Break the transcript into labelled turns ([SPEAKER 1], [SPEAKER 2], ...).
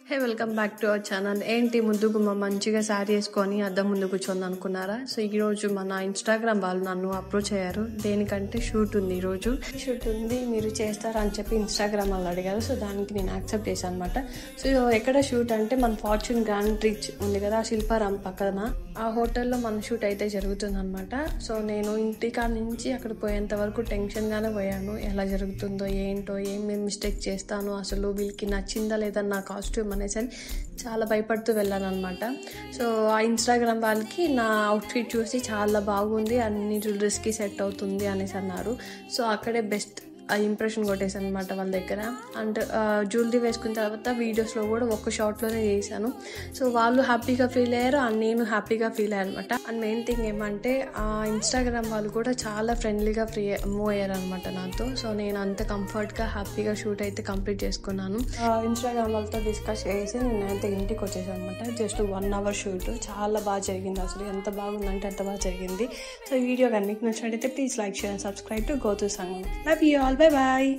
[SPEAKER 1] Hey welcome back to our channel. ఏంటి ముందుకు మంచిగా శారీ వేసుకొని అద్దం ముందు కూర్చొని అనుకున్నారా? సో ఈరోజు మన ఇన్స్టాగ్రామ్ వాళ్ళు నన్ను అప్రోచ్ అయ్యారు. దేనికంటే షూట్ ఉంది, ఈరోజు షూట్ ఉంది, మీరు చేస్తారా అని చెప్పి ఇన్స్టాగ్రామ్ వాళ్ళు అడిగారు. సో దానికి నేను యాక్సెప్ట్ చేశాను అనమాట. సో ఎక్కడ షూట్ అంటే మన ఫార్చ్యూన్ గ్రాండ్ రీచ్ ఉంది కదా, శిల్పారాం పక్కన, ఆ హోటల్లో మన షూట్ అయితే జరుగుతుంది అనమాట. సో నేను ఇంటికాడ నుంచి అక్కడ పోయేంత వరకు టెన్షన్గానే పోయాను. ఎలా జరుగుతుందో ఏంటో, ఏమేమి మిస్టేక్ చేస్తాను, అసలు వీళ్ళకి నచ్చిందా లేదా నా కాస్ట్యూమ్ అనేసి అని చాలా భయపడుతూ వెళ్ళాను అనమాట. సో ఆ ఇన్స్టాగ్రామ్ వాళ్ళకి నా అవుట్ఫిట్ చూసి చాలా బాగుంది, అన్ని డ్రెస్కి సెట్ అవుతుంది అనేసి అన్నారు. సో అక్కడే బెస్ట్ ఆ ఇంప్రెషన్ కొట్టేసాను అనమాట వాళ్ళ దగ్గర. అండ్ జ్యువెలరీ వేసుకున్న తర్వాత వీడియోస్లో కూడా ఒక్క షాట్లోనే చేశాను. సో వాళ్ళు హ్యాపీగా ఫీల్ అయ్యారు అండ్ నేను హ్యాపీగా ఫీల్ అయ్యాను అనమాట. అండ్ మెయిన్ థింగ్ ఏమంటే ఆ ఇన్స్టాగ్రామ్ వాళ్ళు కూడా చాలా ఫ్రెండ్లీగా మూవ్ అయ్యారు అనమాట నాతో. సో నేను అంత కంఫర్ట్గా హ్యాపీగా షూట్ అయితే కంప్లీట్ చేసుకున్నాను. ఇన్స్టాగ్రామ్ వాళ్ళతో డిస్కస్ చేసి నేనైతే ఇంటికి వచ్చేసాను అనమాట. జస్ట్ 1 hour షూట్ చాలా బాగా జరిగింది. అసలు ఎంత బాగుందంటే అంత బాగా జరిగింది. సో ఈ వీడియో కానీ మీకు నచ్చినట్టయితే please like, share and subscribe to go to Sangam. Love you all. Bye bye.